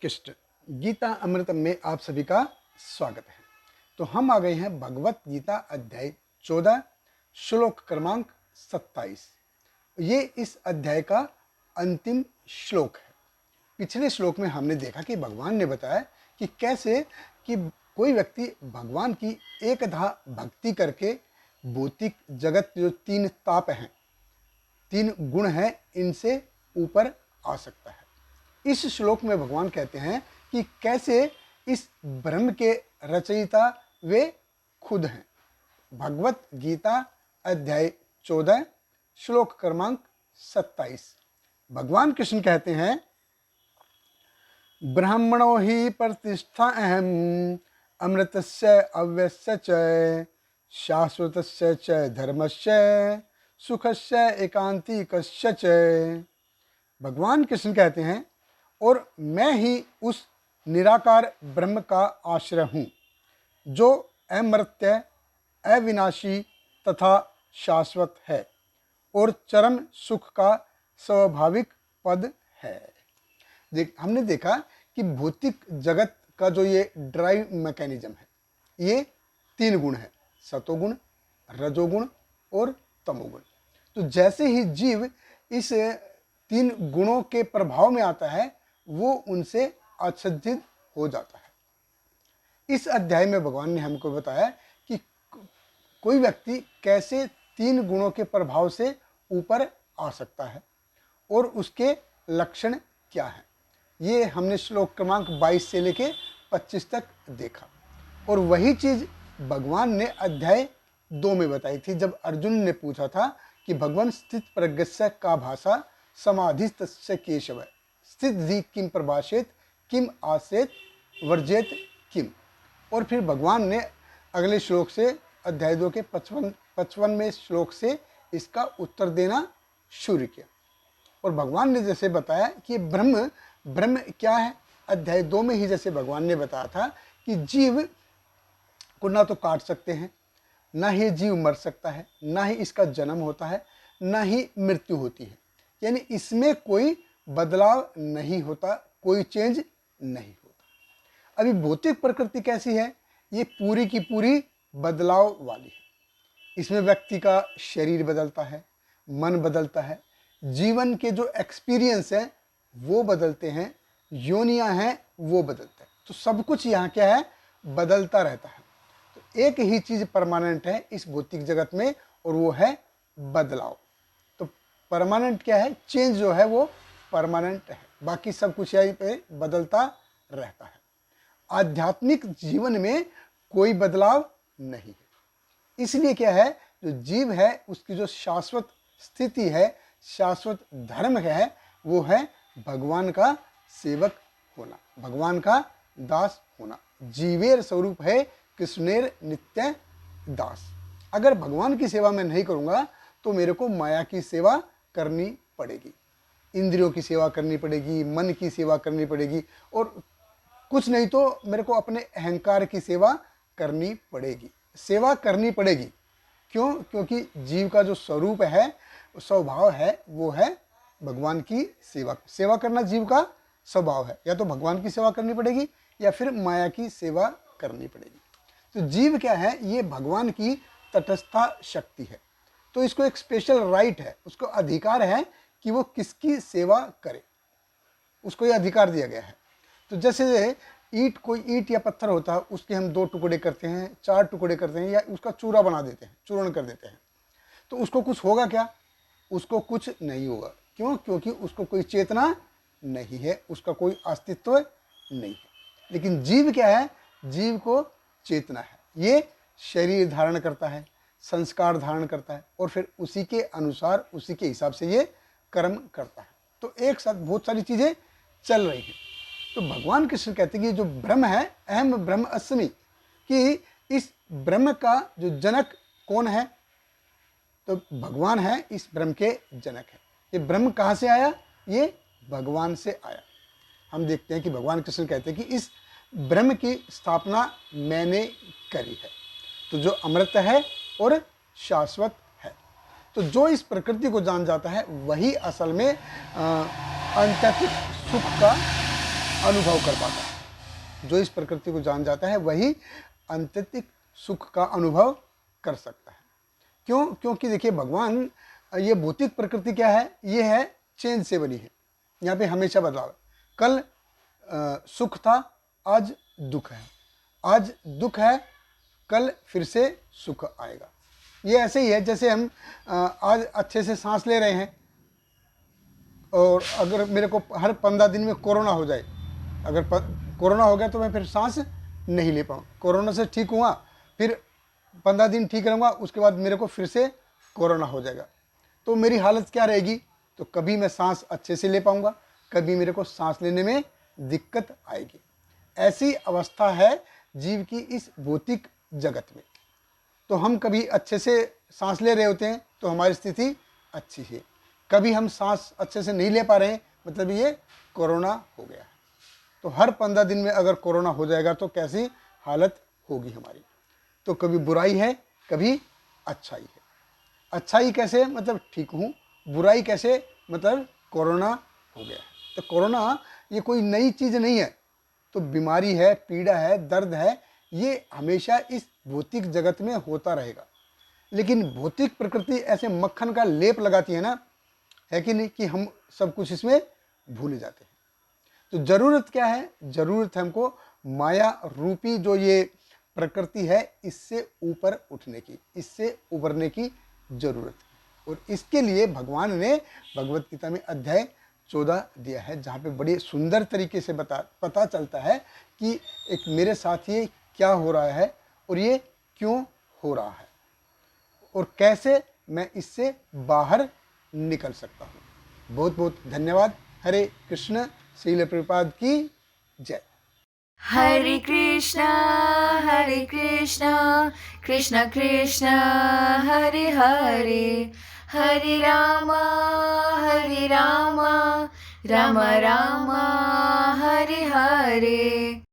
कृष्ण गीता अमृतम में आप सभी का स्वागत है। तो हम आ गए हैं भगवत गीता अध्याय 14 श्लोक क्रमांक 27। ये इस अध्याय का अंतिम श्लोक है। पिछले श्लोक में हमने देखा कि भगवान ने बताया कि कैसे कि कोई व्यक्ति भगवान की एकधा भक्ति करके भौतिक जगत जो तीन ताप हैं, तीन गुण हैं, इनसे ऊपर आ सकता है। इस श्लोक में भगवान कहते हैं कि कैसे इस ब्रह्म के रचयिता वे खुद हैं। भगवत गीता अध्याय 14 श्लोक क्रमांक 27। भगवान कृष्ण कहते हैं, ब्राह्मणो ही प्रतिष्ठा अहम अमृतस्य अव्यस्य च शाश्वतस्य च धर्मस्य सुखस्य एकांतिकस्य च। भगवान कृष्ण कहते हैं, और मैं ही उस निराकार ब्रह्म का आश्रय हूँ जो अमर्त्य, अविनाशी तथा शाश्वत है और चरम सुख का स्वाभाविक पद है। हमने देखा कि भौतिक जगत का जो ये ड्राइव मैकेनिज्म है, ये तीन गुण है, सतोगुण, रजोगुण और तमोगुण। तो जैसे ही जीव इस तीन गुणों के प्रभाव में आता है, वो उनसे आच्छादित हो जाता है। इस अध्याय में भगवान ने हमको बताया कि कोई व्यक्ति कैसे तीन गुणों के प्रभाव से ऊपर आ सकता है और उसके लक्षण क्या हैं। ये हमने श्लोक क्रमांक 22 से लेके 25 तक देखा। और वही चीज भगवान ने अध्याय 2 में बताई थी, जब अर्जुन ने पूछा था कि भगवान स्थित प्रज्ञस्य का भाषा समाधिस्तस्य केशव स्थित धी किम प्रभाषेत किम आसेत वर्जेत किम। और फिर भगवान ने अगले श्लोक से अध्याय 2 के 55वें श्लोक से इसका उत्तर देना शुरू किया। और भगवान ने जैसे बताया कि ब्रह्म क्या है, अध्याय 2 में ही जैसे भगवान ने बताया था कि जीव को ना तो काट सकते हैं, ना ही जीव मर सकता है, ना ही इसका जन्म होता है, ना ही मृत्यु होती है। यानी इसमें कोई बदलाव नहीं होता, कोई चेंज नहीं होता। अभी भौतिक प्रकृति कैसी है, ये पूरी की पूरी बदलाव वाली है। इसमें व्यक्ति का शरीर बदलता है, मन बदलता है, जीवन के जो एक्सपीरियंस है वो बदलते हैं, योनियां हैं वो बदलते हैं। तो सब कुछ यहाँ क्या है, बदलता रहता है। तो एक ही चीज परमानेंट है इस भौतिक जगत में, और वो है बदलाव। तो परमानेंट क्या है, चेंज जो है वो परमानेंट है, बाकी सब कुछ यहीं पे बदलता रहता है। आध्यात्मिक जीवन में कोई बदलाव नहीं है। इसलिए क्या है, जो जीव है उसकी जो शाश्वत स्थिति है, शाश्वत धर्म है, वो है भगवान का सेवक होना, भगवान का दास होना। जीवेर स्वरूप है कृष्णेर नित्य दास। अगर भगवान की सेवा मैं नहीं करूँगा तो मेरे को माया की सेवा करनी पड़ेगी, इंद्रियों की सेवा करनी पड़ेगी, मन की सेवा करनी पड़ेगी, और कुछ नहीं तो मेरे को अपने अहंकार की सेवा करनी पड़ेगी, सेवा करनी पड़ेगी। क्यों? क्योंकि जीव का जो स्वरूप है, स्वभाव है, वो है भगवान की सेवा करना जीव का स्वभाव है। या तो भगवान की सेवा करनी पड़ेगी या फिर माया की सेवा करनी पड़ेगी। तो जीव क्या है, ये भगवान की तटस्था शक्ति है। तो इसको एक स्पेशल राइट है, उसको अधिकार है कि वो किसकी सेवा करे, उसको ये अधिकार दिया गया है। तो जैसे कोई ईंट या पत्थर होता है, उसके हम 2 टुकड़े करते हैं, 4 टुकड़े करते हैं, या उसका चूरा बना देते हैं, चूर्ण कर देते हैं, तो उसको कुछ होगा क्या? उसको कुछ नहीं होगा। क्यों? क्योंकि उसको कोई चेतना नहीं है, उसका कोई अस्तित्व नहीं है। लेकिन जीव क्या है, जीव को चेतना है, ये शरीर धारण करता है, संस्कार धारण करता है, और फिर उसी के अनुसार, उसी के हिसाब से ये कर्म करता है। तो एक साथ बहुत सारी चीजें चल रही हैं। तो भगवान कृष्ण कहते हैं कि जो ब्रह्म है, अहम ब्रह्म अस्मि, कि इस ब्रह्म का जो जनक कौन है, तो भगवान है इस ब्रह्म के जनक है। ये ब्रह्म कहाँ से आया? ये भगवान से आया। हम देखते हैं कि भगवान कृष्ण कहते हैं कि इस ब्रह्म की स्थापना मैंने करी है। तो जो अमृत है और शाश्वत है, तो जो इस प्रकृति को जान जाता है वही असल में आंतरिक सुख का अनुभव कर पाता है। जो इस प्रकृति को जान जाता है वही आंतरिक सुख का अनुभव कर सकता है। क्यों? क्योंकि देखिए भगवान, ये भौतिक प्रकृति क्या है? ये है चेंज से बनी है। यहाँ पे हमेशा बदलाव है। कल सुख था, आज दुख है, आज दुख है, कल फिर से सुख आएगा। ये ऐसे ही है जैसे हम आज अच्छे से सांस ले रहे हैं और अगर मेरे को हर 15 दिन में कोरोना हो जाए, अगर कोरोना हो गया तो मैं फिर सांस नहीं ले पाऊँ। कोरोना से ठीक हुआ, फिर 15 दिन ठीक रहूँगा, उसके बाद मेरे को फिर से कोरोना हो जाएगा, तो मेरी हालत क्या रहेगी? तो कभी मैं सांस अच्छे से ले पाऊँगा, कभी मेरे को सांस लेने में दिक्कत आएगी। ऐसी अवस्था है जीव की इस भौतिक जगत में। तो हम कभी अच्छे से सांस ले रहे होते हैं तो हमारी स्थिति अच्छी है, कभी हम सांस अच्छे से नहीं ले पा रहे हैं, मतलब ये कोरोना हो गया है। तो हर 15 दिन में अगर कोरोना हो जाएगा तो कैसी हालत होगी हमारी? तो कभी बुराई है, कभी अच्छाई है। अच्छाई कैसे? मतलब ठीक हूँ। बुराई कैसे? मतलब कोरोना हो गया है। तो कोरोना ये कोई नई चीज़ नहीं है। तो बीमारी है, पीड़ा है, दर्द है, ये हमेशा इस भौतिक जगत में होता रहेगा। लेकिन भौतिक प्रकृति ऐसे मक्खन का लेप लगाती है ना, है कि नहीं, कि हम सब कुछ इसमें भूल जाते हैं। तो ज़रूरत क्या है? ज़रूरत है हमको माया रूपी जो ये प्रकृति है इससे ऊपर उठने की, इससे उबरने की ज़रूरत है। और इसके लिए भगवान ने भगवत गीता में अध्याय 14 दिया है, जहाँ पे बड़े सुंदर तरीके से पता चलता है कि एक मेरे साथ ये क्या हो रहा है और ये क्यों हो रहा है और कैसे मैं इससे बाहर निकल सकता हूँ। बहुत बहुत धन्यवाद। हरे कृष्ण। श्रील प्रभुपाद की जय। हरे कृष्णा कृष्ण कृष्ण हरे हरे, हरे रामा राम राम हरे हरे।